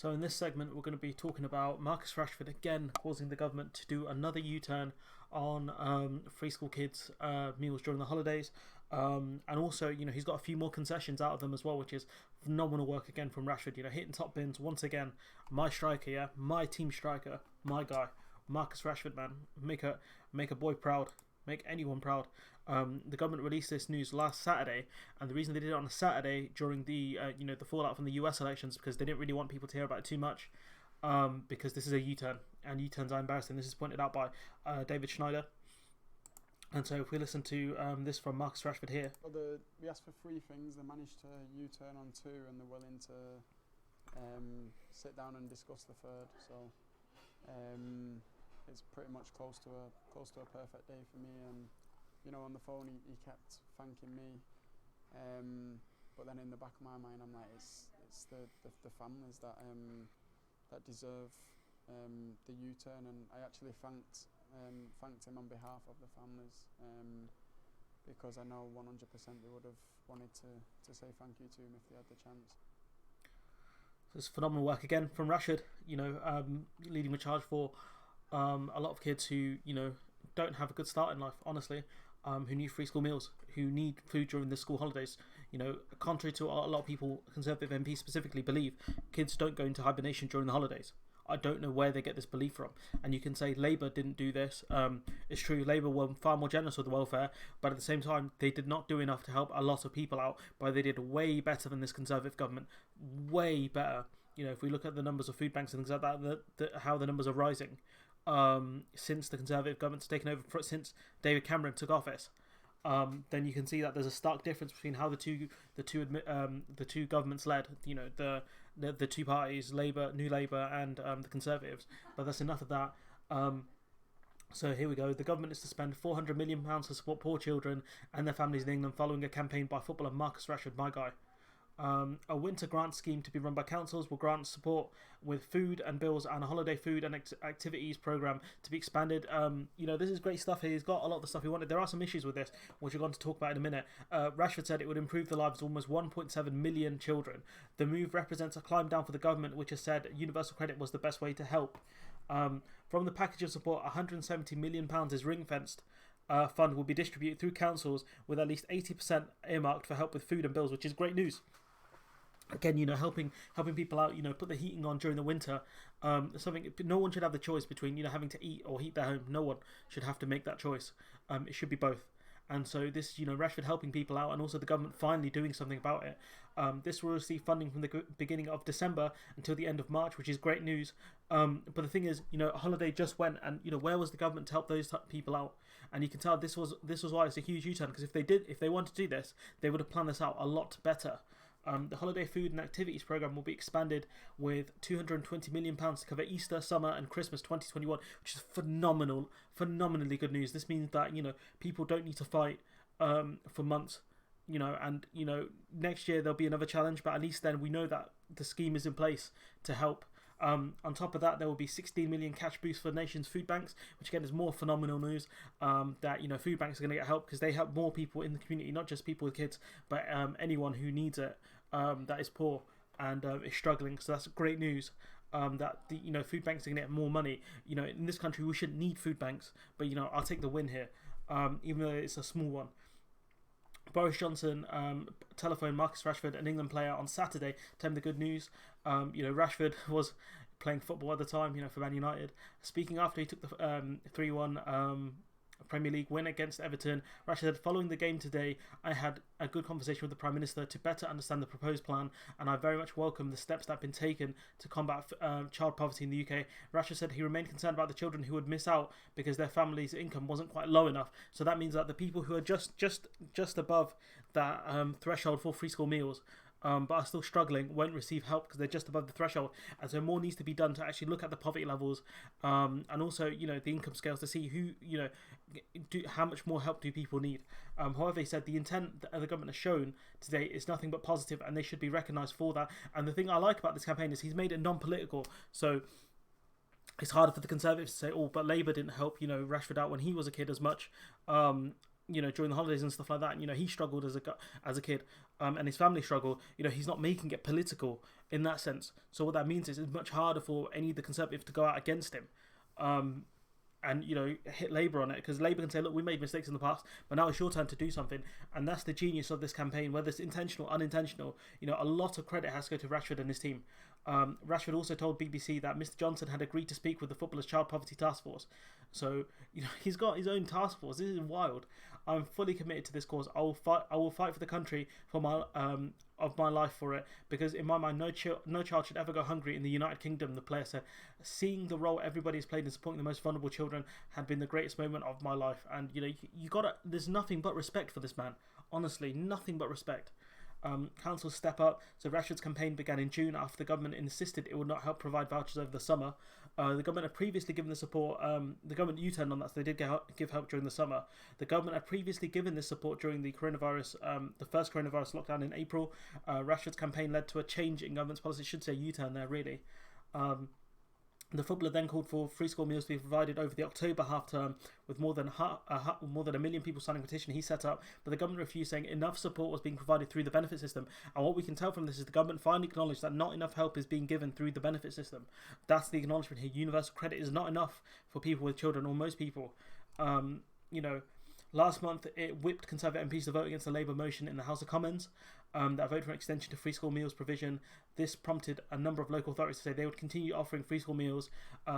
So in this segment, we're going to be talking about Marcus Rashford again causing the government to do another U-turn on free school kids' meals during the holidays. And also, he's got a few more concessions out of them as well, which is phenomenal work again from Rashford. Hitting top bins once again. My striker, yeah, my team striker, my guy, Marcus Rashford, man, make a boy proud, make anyone proud. The government released this news last Saturday, and the reason they did it on a Saturday during the the fallout from the US elections, because they didn't really want people to hear about it too much, because this is a U-turn, and U-turns are embarrassing. This is pointed out by David Schneider. And so if we listen to this from Marcus Rashford here. Well, we asked for three things. They managed to U-turn on two, and they're willing to sit down and discuss the third. So it's pretty much close to a perfect day for me. And on the phone he kept thanking me, but then in the back of my mind I'm like, it's the families that deserve the U-turn, and I actually thanked him on behalf of the families, because I know 100% they would have wanted to say thank you to him if they had the chance. It's phenomenal work again from Rashford, leading the charge for a lot of kids who don't have a good start in life, honestly, who need free school meals, who need food during the school holidays. Contrary to what a lot of people, Conservative MPs specifically, believe, kids don't go into hibernation during the holidays. I don't know where they get this belief from. And you can say Labour didn't do this. It's true, Labour were far more generous with the welfare, but at the same time, they did not do enough to help a lot of people out, but they did way better than this Conservative government. Way better. If we look at the numbers of food banks and things like that, how the numbers are rising since the Conservative government's taken over, since David Cameron took office. Then you can see that there's a stark difference between how the two governments led. The two parties, New Labour and the Conservatives. But that's enough of that. So here we go. The government is to spend £400 million to support poor children and their families in England, following a campaign by footballer Marcus Rashford, my guy. A winter grant scheme to be run by councils will grant support with food and bills, and a holiday food and activities programme to be expanded. This is great stuff here. He's got a lot of the stuff he wanted. There are some issues with this, which we're going to talk about in a minute. Rashford said it would improve the lives of almost 1.7 million children. The move represents a climb down for the government, which has said universal credit was the best way to help. From the package of support, £170 million is ring-fenced. Fund will be distributed through councils, with at least 80% earmarked for help with food and bills, which is great news. Again, helping people out, put the heating on during the winter. Something no one should have the choice between, having to eat or heat their home. No one should have to make that choice. It should be both. And so this, Rashford helping people out, and also the government finally doing something about it. This will receive funding from the beginning of December until the end of March, which is great news. But the thing is, a holiday just went, and where was the government to help those people out? And you can tell this was why it's a huge U-turn, because if they wanted to do this, they would have planned this out a lot better. The holiday food and activities programme will be expanded with £220 million to cover Easter, summer and Christmas 2021, which is phenomenally good news. This means that, people don't need to fight for months, and, next year there'll be another challenge, but at least then we know that the scheme is in place to help. On top of that, there will be 16 million cash boost for nation's food banks, which again is more phenomenal news. That food banks are going to get help, because they help more people in the community, not just people with kids, but anyone who needs it, that is poor and is struggling. So that's great news. That the food banks are going to get more money. In this country we shouldn't need food banks, but I'll take the win here, even though it's a small one. Boris Johnson telephoned Marcus Rashford, an England player, on Saturday to tell him the good news. Rashford was playing football at the time, for Man United. Speaking after he took the 3-1 Premier League win against Everton, Rashford said, "Following the game today, I had a good conversation with the Prime Minister to better understand the proposed plan, and I very much welcome the steps that have been taken to combat child poverty in the UK." Rashford said he remained concerned about the children who would miss out because their family's income wasn't quite low enough. So that means that the people who are just above that threshold for free school meals, but are still struggling, won't receive help because they're just above the threshold. And so more needs to be done to actually look at the poverty levels, and also the income scales, to see who how much more help do people need. However, he said the intent that the government has shown today is nothing but positive, and they should be recognised for that. And the thing I like about this campaign is he's made it non-political. So it's harder for the Conservatives to say, "Oh, but Labour didn't help Rashford out when he was a kid as much." during the holidays and stuff like that. And, he struggled as a kid, and his family struggled. He's not making it political in that sense. So what that means is it's much harder for any of the Conservatives to go out against him. And hit Labour on it, because Labour can say, look, we made mistakes in the past, but now it's your turn to do something. And that's the genius of this campaign, whether it's intentional or unintentional. A lot of credit has to go to Rashford and his team. Rashford also told BBC that Mr. Johnson had agreed to speak with the Footballers' Child Poverty Task Force. So he's got his own task force. This is wild. I'm fully committed to this cause. I will fight for the country for my of my life for it, because in my mind, no child should ever go hungry in the United Kingdom. The player said, seeing the role everybody's played in supporting the most vulnerable children had been the greatest moment of my life. And you gotta, there's nothing but respect for this man. Honestly, nothing but respect. Councils step up. So Rashford's campaign began in June after the government insisted it would not help provide vouchers over the summer. The government had previously given the support. The government U-turned on that, so they did give help during the summer. The government had previously given this support during the coronavirus, the first coronavirus lockdown in April. Rashford's campaign led to a change in government's policy. Should say U-turn there, really. The footballer then called for free school meals to be provided over the October half term, with more than 1 million people signing a petition he set up, but the government refused, saying enough support was being provided through the benefit system. And what we can tell from this is the government finally acknowledged that not enough help is being given through the benefit system. That's the acknowledgement here. Universal credit is not enough for people with children, or most people. Last month, it whipped Conservative MPs to vote against the Labour motion in the House of Commons that voted for an extension to free school meals provision. This prompted a number of local authorities to say they would continue offering free school meals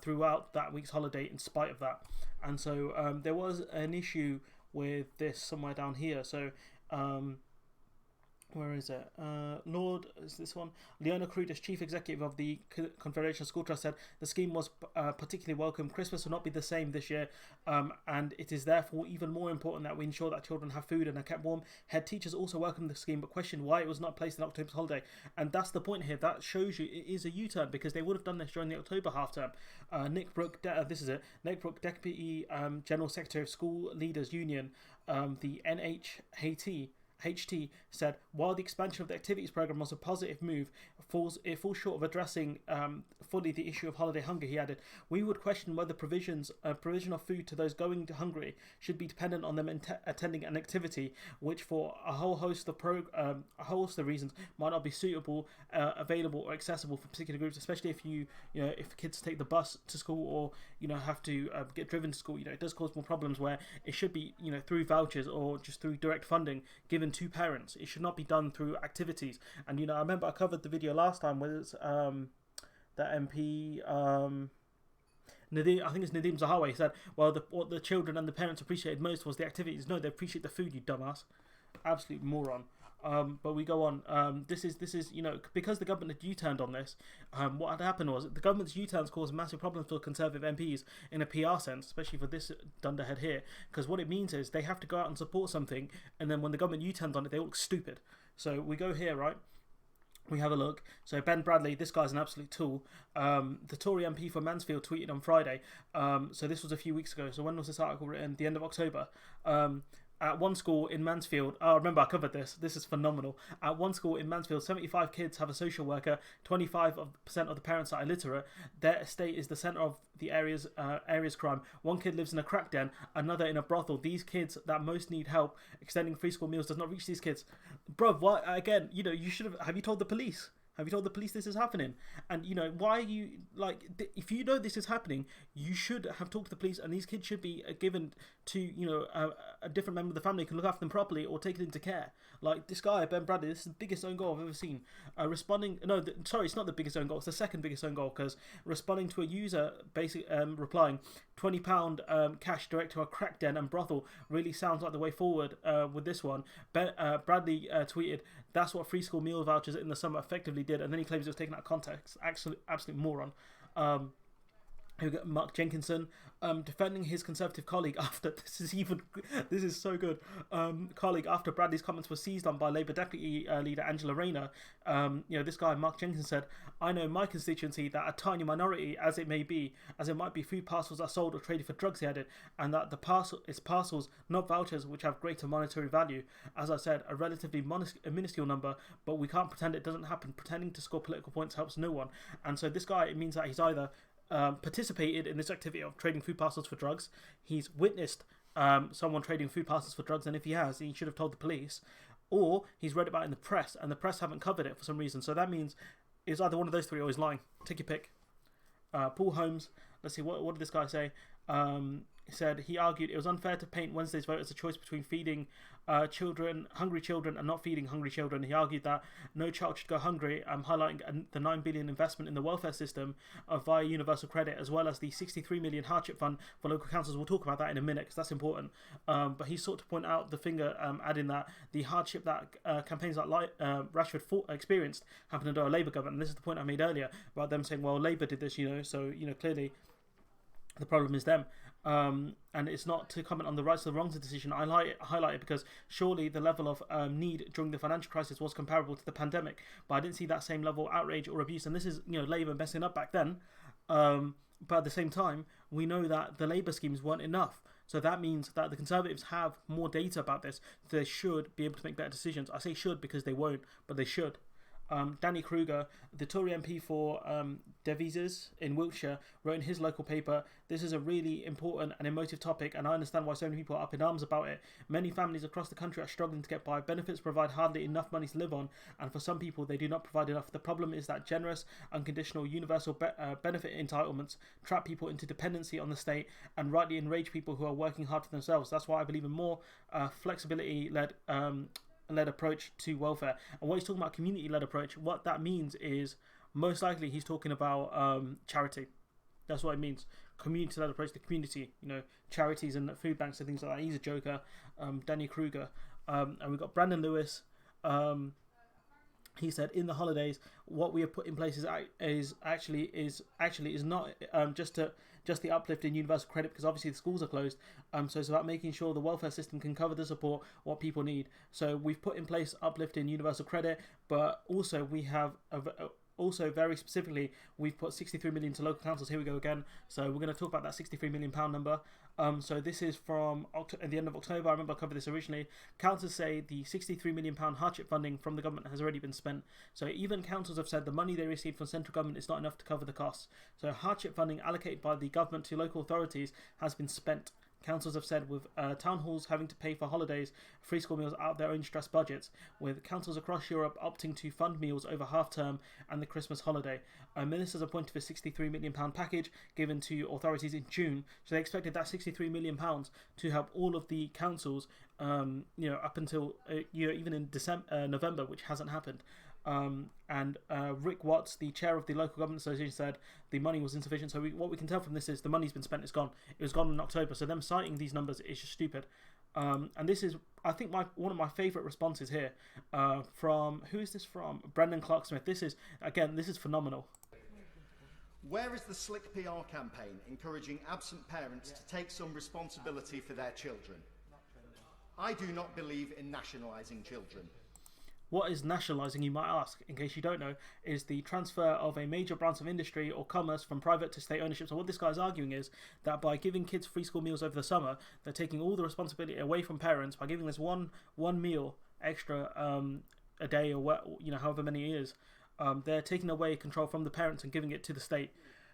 throughout that week's holiday in spite of that. And so there was an issue with this somewhere down here. So where is it? Lord, is this one? Leona Crudis, chief executive of the Confederation School Trust, said the scheme was particularly welcome. Christmas will not be the same this year, and it is therefore even more important that we ensure that children have food and are kept warm. Head teachers also welcomed the scheme, but questioned why it was not placed in October's holiday. And that's the point here. That shows you it is a U-turn, because they would have done this during the October half term. Nick Brook, this is it. Nick Brook, Deputy General Secretary of School Leaders Union, the HT said, while the expansion of the activities program was a positive move, it falls short of addressing fully the issue of holiday hunger. He added, we would question whether provision of food to those going hungry should be dependent on them attending an activity which, for a whole host of reasons, might not be suitable, available, or accessible for particular groups, especially if if kids take the bus to school, or have to get driven to school. It does cause more problems, where it should be through vouchers or just through direct funding given to parents. It should not be done through activities. And I remember I covered the video last time where it's that MP Nadeem, I think it's Nadeem Zahawi. He said, well, what the children and the parents appreciated most was the activities. No, they appreciate the food, you dumbass. Absolute moron. But we go on. This is because the government had U-turned on this. What had happened was the government's U-turns caused massive problems for Conservative MPs in a PR sense, especially for this dunderhead here. Because what it means is they have to go out and support something, and then when the government U-turns on it, they all look stupid. So we go here, right? We have a look. So Ben Bradley, this guy's an absolute tool. The Tory MP for Mansfield tweeted on Friday. So this was a few weeks ago. So when was this article written? The end of October. At one school in Mansfield, remember I covered this. This is phenomenal. At one school in Mansfield, 75 kids have a social worker. 25% of the parents are illiterate. Their estate is the centre of the area's crime. One kid lives in a crack den, another in a brothel. These kids that most need help, extending free school meals does not reach these kids. Bruv, why, again, you should have you told the police? Have you told the police this is happening? And, why are you, if you know this is happening, you should have talked to the police, and these kids should be given to, a different member of the family who can look after them properly or take it into care. Like, this guy, Ben Bradley, this is the biggest own goal I've ever seen. It's not the biggest own goal, it's the second biggest own goal, because responding to a user, replying, £20 cash direct to a crack den and brothel really sounds like the way forward with this one. Bradley tweeted, that's what free school meal vouchers in the summer effectively did, and then he claims it was taken out of context. Absolute moron. Mark Jenkinson defending his Conservative colleague after this is so good. Colleague after Bradley's comments were seized on by Labour Deputy Leader Angela Rayner. This guy Mark Jenkinson said, "I know my constituency that a tiny minority, as it might be, food parcels are sold or traded for drugs." He added, and that it's parcels, not vouchers, which have greater monetary value. As I said, a relatively minuscule number, but we can't pretend it doesn't happen. Pretending to score political points helps no one. And so this guy, it means that he's either participated in this activity of trading food parcels for drugs. He's witnessed someone trading food parcels for drugs, and if he has, he should have told the police, or he's read about it in the press, and the press haven't covered it for some reason. So that means it's either one of those three or he's lying. Take your pick. Paul Holmes, let's see, what did this guy say? He said he argued it was unfair to paint Wednesday's vote as a choice between feeding hungry children, and not feeding hungry children. He argued that no child should go hungry, highlighting the $9 billion investment in the welfare system via universal credit, as well as the $63 million hardship fund for local councils. We'll talk about that in a minute because that's important. But he sought to point out the finger, adding that the hardship that campaigns like Rashford experienced happened under a Labour government. And this is the point I made earlier about them saying, well, Labour did this, so clearly the problem is them. And it's not to comment on the rights or the wrongs of the decision. I highlight it because surely the level of need during the financial crisis was comparable to the pandemic, but I didn't see that same level of outrage or abuse. And this is, Labour messing up back then. But at the same time, we know that the Labour schemes weren't enough. So that means that the Conservatives have more data about this. They should be able to make better decisions. I say should because they won't, but they should. Danny Kruger, the Tory MP for Devizes in Wiltshire, wrote in his local paper, "This is a really important and emotive topic, and I understand why so many people are up in arms about it. Many families across the country are struggling to get by. Benefits provide hardly enough money to live on, and for some people they do not provide enough. The problem is that generous, unconditional, universal benefit entitlements trap people into dependency on the state and rightly enrage people who are working hard for themselves. That's why I believe in more flexibility-led approach to welfare." And what he's talking about, community-led approach, what that means is most likely he's talking about charity. That's what it means. Community-led approach to community, charities and food banks and things like that. He's a joker. Danny Kruger. And we've got Brandon Lewis. He said, in the holidays, what we have put in place is actually not just the uplift in universal credit, because obviously the schools are closed. So it's about making sure the welfare system can cover the support what people need. So we've put in place uplift in universal credit, but also we have also very specifically we've put 63 million to local councils. Here we go again. So we're going to talk about that 63 million pound number. So this is from at the end of October. I remember I covered this originally. Councils say the 63 million pound hardship funding from the government has already been spent. So even councils have said the money they received from central government is not enough to cover the costs. So hardship funding allocated by the government to local authorities has been spent. Councils have said with town halls having to pay for holidays, free school meals out of their own stressed budgets, with councils across Europe opting to fund meals over half-term and the Christmas holiday. Ministers appointed for £63 million package given to authorities in June, so they expected that £63 million to help all of the councils, up until even in November, which hasn't happened. And Rick Watts, the chair of the local government association, said the money was insufficient. So what we can tell from this is the money's been spent, it's gone. It was gone in October. So them citing these numbers is just stupid. And this is, I think, one of my favourite responses here from, who is this from? Brendan Clark-Smith. This is phenomenal. Where is the slick PR campaign encouraging absent parents to take some responsibility for their children? I do not believe in nationalising children. What is nationalising, you might ask, in case you don't know, is the transfer of a major branch of industry or commerce from private to state ownership. So what this guy's arguing is that by giving kids free school meals over the summer, they're taking all the responsibility away from parents by giving this one meal extra a day, or however many it is. They're taking away control from the parents and giving it to the state.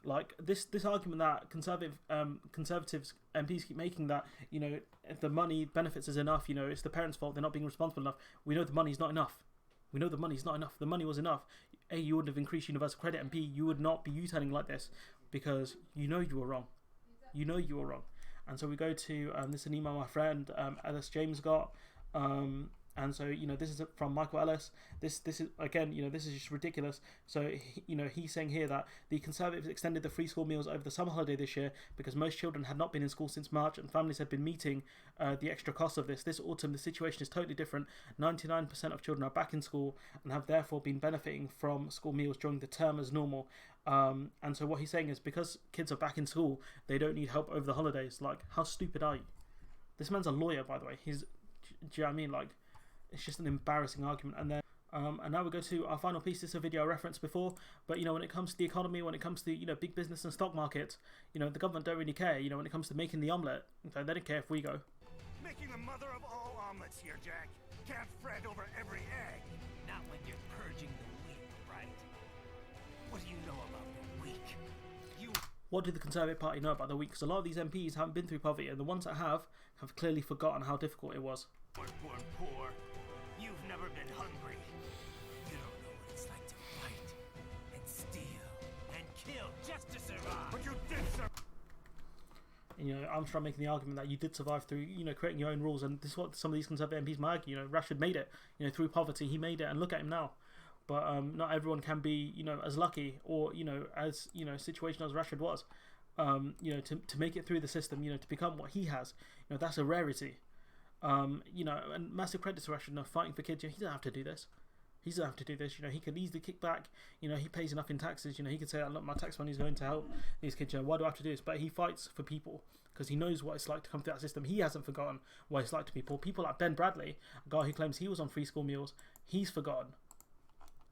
Like this argument that conservatives MPs keep making, that if the money benefits is enough, it's the parents' fault, they're not being responsible enough. We know the money's not enough. The money was enough. A, you wouldn't have increased universal credit, and B, you would not be U-turning like this because you were wrong. And so we go to this is an email my friend Ellis James got. And so, this is from Michael Ellis. This is, again, this is just ridiculous. So, he's saying here that the Conservatives extended the free school meals over the summer holiday this year because most children had not been in school since March and families had been meeting the extra cost of this. This autumn, the situation is totally different. 99% of children are back in school and have therefore been benefiting from school meals during the term as normal. And so what he's saying is because kids are back in school, they don't need help over the holidays. Like, how stupid are you? This man's a lawyer, by the way. Do you know what I mean? Like, it's just an embarrassing argument. And then, and now we go to our final piece. This is a video I referenced before, but when it comes to the economy, when it comes to big business and stock markets, the government don't really care. When it comes to making the omelette, they don't care if we go. Making the mother of all omelets here, Jack. Can't fret over every egg. Not when you're purging the weak, right? What do you know about the weak? what do the Conservative Party know about their weak? Because a lot of these MPs haven't been through poverty, and the ones that have clearly forgotten how difficult it was. Born poor. You've never been hungry. You don't know what it's like to fight and steal and kill just to survive. But you did survive. You know, Armstrong making the argument that you did survive through, you know, creating your own rules, and this is what some of these Conservative MPs might argue. You know, Rashford made it, you know, through poverty. He made it, and look at him now. But not everyone can be, you know, as lucky or, you know, as, you know, situational as Rashford was. You know, to make it through the system, you know, to become what he has. You know, that's a rarity. You know, and massive credit to Rashford, you know, fighting for kids. You know, he doesn't have to do this. He doesn't have to do this. You know, he could easily kick back. You know, he pays enough in taxes. You know, he could say, look, my tax money is going to help these kids. You know, why do I have to do this? But he fights for people because he knows what it's like to come through that system. He hasn't forgotten what it's like to people. People like Ben Bradley, a guy who claims he was on free school meals, he's forgotten.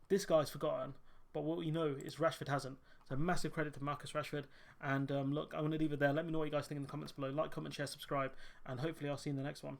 This guy's forgotten. But what we know is Rashford hasn't. So massive credit to Marcus Rashford. And look, I'm going to leave it there. Let me know what you guys think in the comments below. Like, comment, share, subscribe. And hopefully I'll see you in the next one.